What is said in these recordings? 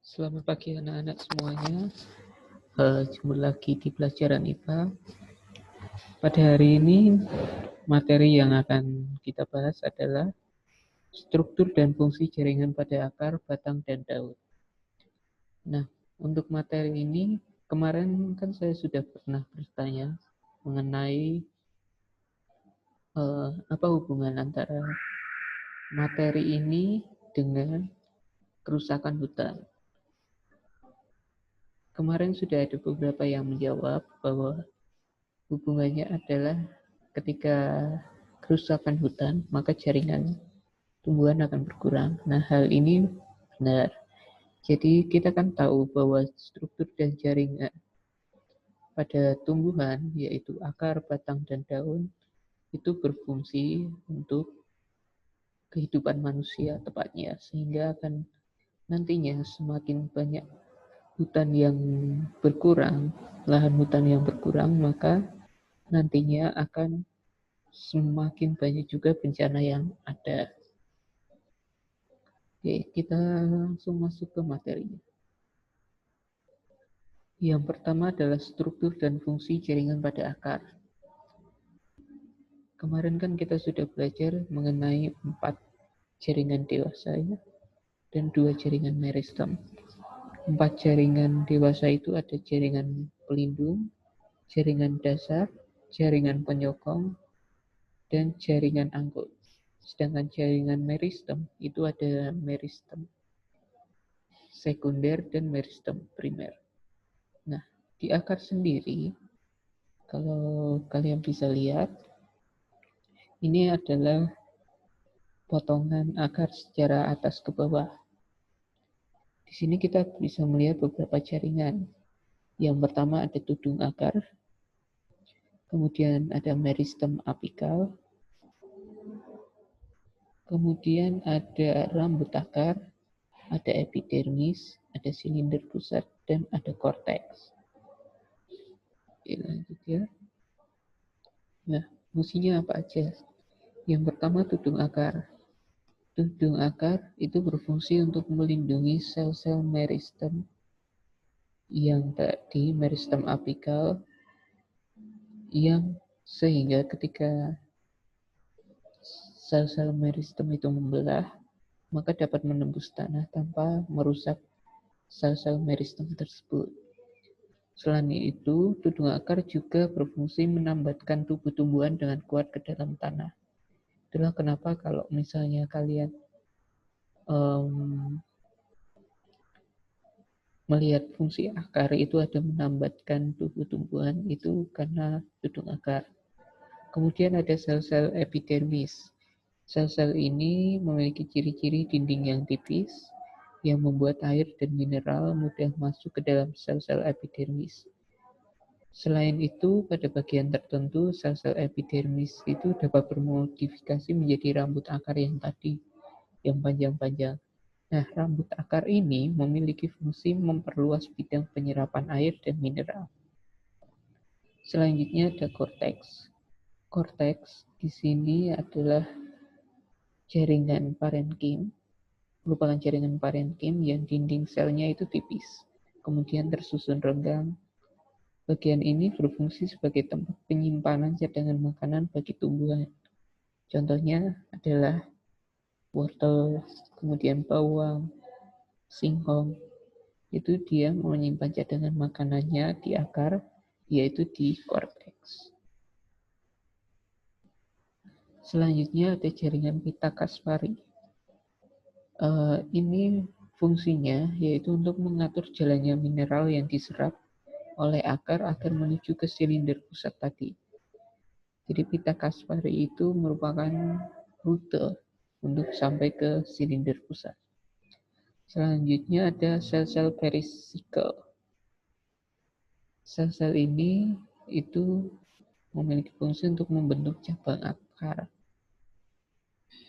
Selamat pagi anak-anak semuanya. Jumpa lagi di pelajaran IPA. Pada hari ini materi yang akan kita bahas adalah struktur dan fungsi jaringan pada akar, batang, dan daun. Nah, untuk materi ini kemarin kan saya sudah pernah bertanya mengenai apa hubungan antara materi ini dengan kerusakan hutan. Kemarin sudah ada beberapa yang menjawab bahwa hubungannya adalah ketika kerusakan hutan, maka jaringan tumbuhan akan berkurang. Nah, hal ini benar. Jadi kita kan tahu bahwa struktur dan jaringan pada tumbuhan, yaitu akar, batang, dan daun, itu berfungsi untuk kehidupan manusia tepatnya, sehingga akan nantinya semakin banyak hutan yang berkurang, lahan hutan yang berkurang, maka nantinya akan semakin banyak juga bencana yang ada. Oke, kita langsung masuk ke materinya. Yang pertama adalah struktur dan fungsi jaringan pada akar. Kemarin kan kita sudah belajar mengenai 4 jaringan dewasa ya, dan 2 jaringan meristem. 4 jaringan dewasa itu ada jaringan pelindung, jaringan dasar, jaringan penyokong, dan jaringan angkut. Sedangkan jaringan meristem itu ada meristem sekunder dan meristem primer. Nah, di akar sendiri, kalau kalian bisa lihat, ini adalah potongan akar secara atas ke bawah. Di sini kita bisa melihat beberapa jaringan. Yang pertama ada tudung akar, kemudian ada meristem apikal, kemudian ada rambut akar, ada epidermis, ada silinder pusat, dan ada korteks. Oke, lanjut ya. Nah, fungsinya apa aja? Yang pertama tudung akar. Tudung akar itu berfungsi untuk melindungi sel-sel meristem yang tadi, meristem apikal, yang sehingga ketika sel-sel meristem itu membelah, maka dapat menembus tanah tanpa merusak sel-sel meristem tersebut. Selain itu, tudung akar juga berfungsi menambatkan tubuh tumbuhan dengan kuat ke dalam tanah. Itulah kenapa kalau misalnya kalian melihat fungsi akar itu ada menambatkan tubuh tumbuhan, itu karena tudung akar. Kemudian ada sel-sel epidermis. Sel-sel ini memiliki ciri-ciri dinding yang tipis, yang membuat air dan mineral mudah masuk ke dalam sel-sel epidermis. Selain itu, pada bagian tertentu, sel-sel epidermis itu dapat bermodifikasi menjadi rambut akar yang tadi, yang panjang-panjang. Nah, rambut akar ini memiliki fungsi memperluas bidang penyerapan air dan mineral. Selanjutnya ada korteks. Korteks di sini adalah jaringan parenkim, merupakan jaringan parenkim yang dinding selnya itu tipis, kemudian tersusun renggang. Bagian ini berfungsi sebagai tempat penyimpanan cadangan makanan bagi tumbuhan. Contohnya adalah wortel, kemudian bawang, singkong. Itu dia menyimpan cadangan makanannya di akar, yaitu di korteks. Selanjutnya ada jaringan pita Kaspari. Ini fungsinya yaitu untuk mengatur jalannya mineral yang diserap oleh akar agar menuju ke silinder pusat tadi. Jadi pita Kaspari itu merupakan rute untuk sampai ke silinder pusat. Selanjutnya ada sel-sel perisikel. Sel-sel ini itu memiliki fungsi untuk membentuk cabang akar.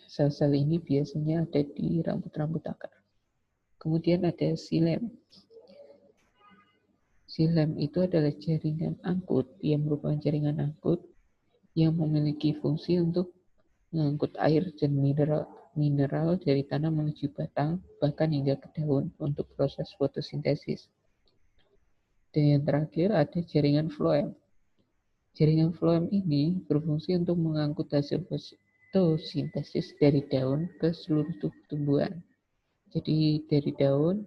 Sel-sel ini biasanya ada di rambut-rambut akar. Kemudian ada silem. Silem itu adalah jaringan angkut, yang merupakan jaringan angkut yang memiliki fungsi untuk mengangkut air dan mineral mineral dari tanah menuju batang, bahkan hingga ke daun untuk proses fotosintesis. Dan yang terakhir ada jaringan floem. Jaringan floem ini berfungsi untuk mengangkut hasil fotosintesis dari daun ke seluruh tubuh tumbuhan. Jadi dari daun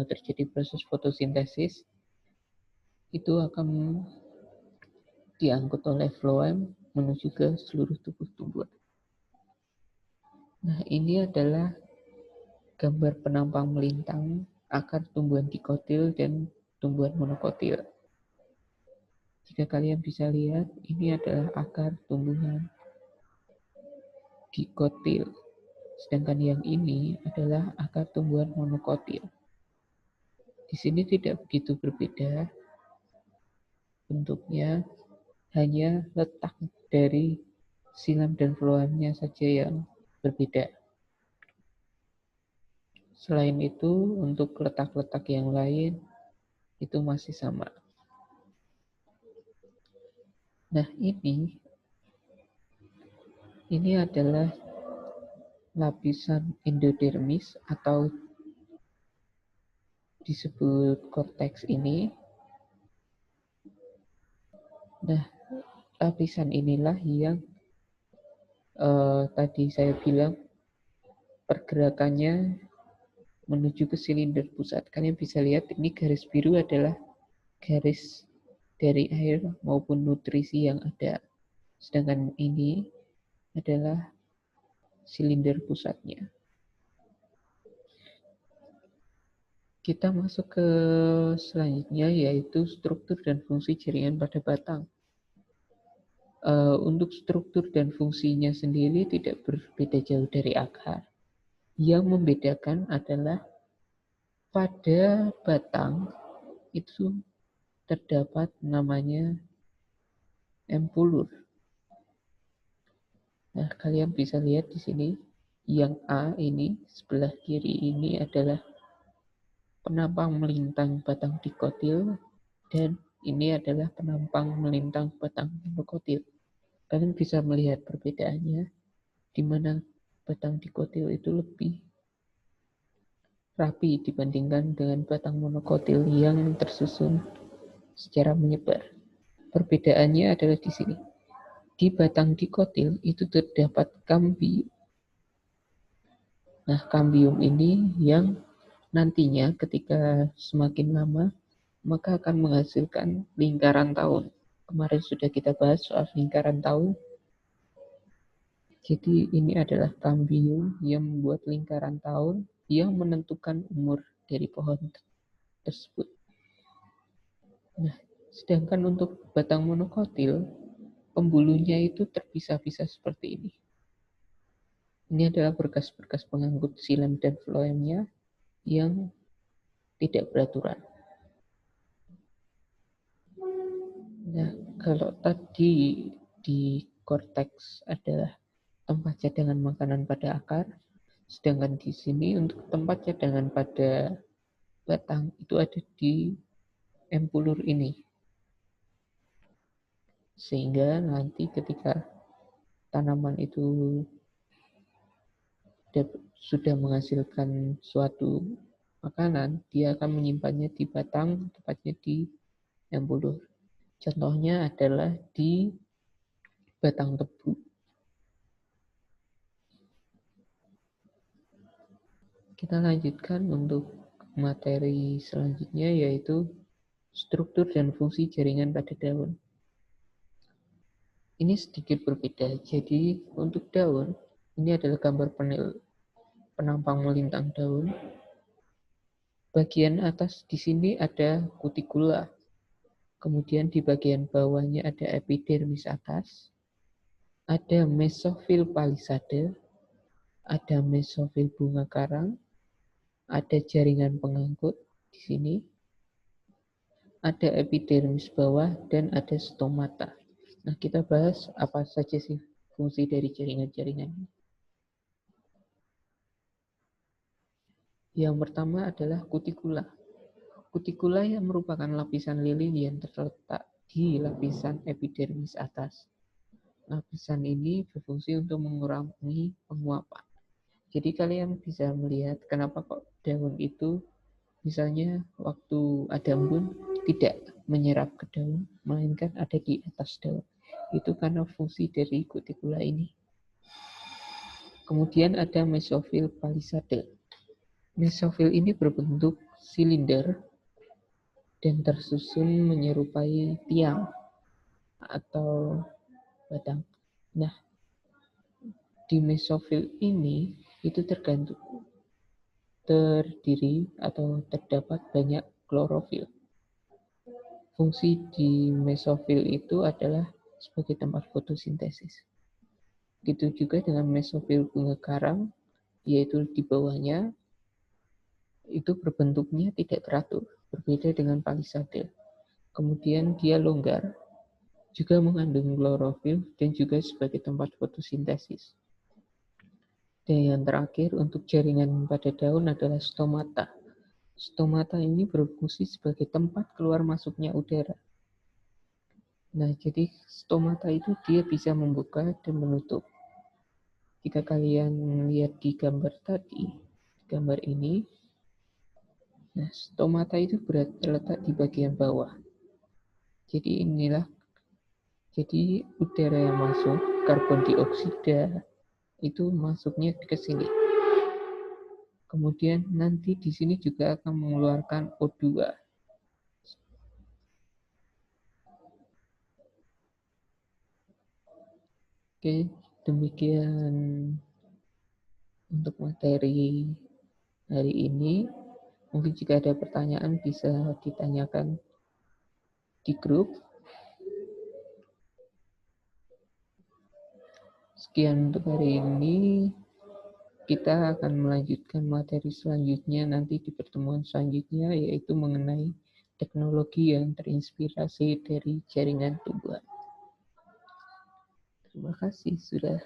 terjadi proses fotosintesis, itu akan diangkut oleh floem menuju ke seluruh tubuh tumbuhan. Nah, ini adalah gambar penampang melintang akar tumbuhan dikotil dan tumbuhan monokotil. Jika kalian bisa lihat, ini adalah akar tumbuhan dikotil. Sedangkan yang ini adalah akar tumbuhan monokotil. Di sini tidak begitu berbeda bentuknya, hanya letak dari silam dan floemnya saja yang berbeda. Selain itu, untuk letak-letak yang lain, itu masih sama. Nah, ini adalah lapisan endodermis atau disebut korteks ini. Nah, lapisan inilah yang tadi saya bilang pergerakannya menuju ke silinder pusat. Kalian bisa lihat ini garis biru adalah garis dari air maupun nutrisi yang ada. Sedangkan ini adalah silinder pusatnya. Kita masuk ke selanjutnya, yaitu struktur dan fungsi jaringan pada batang. Untuk struktur dan fungsinya sendiri tidak berbeda jauh dari akar. Yang membedakan adalah pada batang itu terdapat namanya empulur. Nah, kalian bisa lihat di sini, yang A ini, sebelah kiri ini adalah penampang melintang batang dikotil, dan ini adalah penampang melintang batang monokotil. Kalian bisa melihat perbedaannya, di mana batang dikotil itu lebih rapi dibandingkan dengan batang monokotil yang tersusun secara menyebar. Perbedaannya adalah di sini. Di batang dikotil itu terdapat kambium. Nah, kambium ini yang nantinya ketika semakin lama maka akan menghasilkan lingkaran tahun. Kemarin sudah kita bahas soal lingkaran tahun. Jadi ini adalah kambium yang membuat lingkaran tahun yang menentukan umur dari pohon tersebut. Nah, sedangkan untuk batang monokotil, pembulunya itu terpisah-pisah seperti ini. Ini adalah berkas-berkas pengangkut silam dan floemnya yang tidak beraturan. Nah, kalau tadi di korteks adalah tempat cadangan makanan pada akar, sedangkan di sini untuk tempat cadangan pada batang itu ada di empulur ini. Sehingga nanti ketika tanaman itu sudah menghasilkan suatu makanan, dia akan menyimpannya di batang, tepatnya di empulur. Contohnya adalah di batang tebu. Kita lanjutkan untuk materi selanjutnya, yaitu struktur dan fungsi jaringan pada daun. Ini sedikit berbeda. Jadi untuk daun, ini adalah gambar penampang melintang daun. Bagian atas di sini ada kutikula. Kemudian di bagian bawahnya ada epidermis atas, ada mesofil palisade, ada mesofil bunga karang, ada jaringan pengangkut di sini, ada epidermis bawah, dan ada stomata. Nah, kita bahas apa saja sih fungsi dari jaringan-jaringan ini. Yang pertama adalah kutikula. Kutikula yang merupakan lapisan lilin yang terletak di lapisan epidermis atas. lapisan ini berfungsi untuk mengurangi penguapan. Jadi kalian bisa melihat kenapa kok daun itu misalnya waktu ada embun tidak menyerap ke daun, melainkan ada di atas daun. Itu karena fungsi dari kutikula ini. Kemudian ada mesofil palisade. Mesofil ini berbentuk silinder dan tersusun menyerupai tiang atau batang. Nah, di mesofil ini itu terdiri atau terdapat banyak klorofil. Fungsi di mesofil itu adalah sebagai tempat fotosintesis. Gitu juga dengan mesofil bunga karang, yaitu di bawahnya itu berbentuknya tidak teratur, berbeda dengan palisade. Kemudian dia longgar, juga mengandung klorofil dan juga sebagai tempat fotosintesis. Dan yang terakhir untuk jaringan pada daun adalah stomata. Stomata ini berfungsi sebagai tempat keluar masuknya udara. Nah, jadi stomata itu dia bisa membuka dan menutup. Jika kalian lihat di gambar tadi, gambar ini, nah stomata itu terletak di bagian bawah. Jadi jadi udara yang masuk, karbon dioksida itu masuknya ke sini. Kemudian nanti di sini juga akan mengeluarkan O2. Oke, demikian untuk materi hari ini. Mungkin jika ada pertanyaan bisa ditanyakan di grup. Sekian untuk hari ini. Kita akan melanjutkan materi selanjutnya nanti di pertemuan selanjutnya, yaitu mengenai teknologi yang terinspirasi dari jaringan tumbuhan. Terima kasih sudah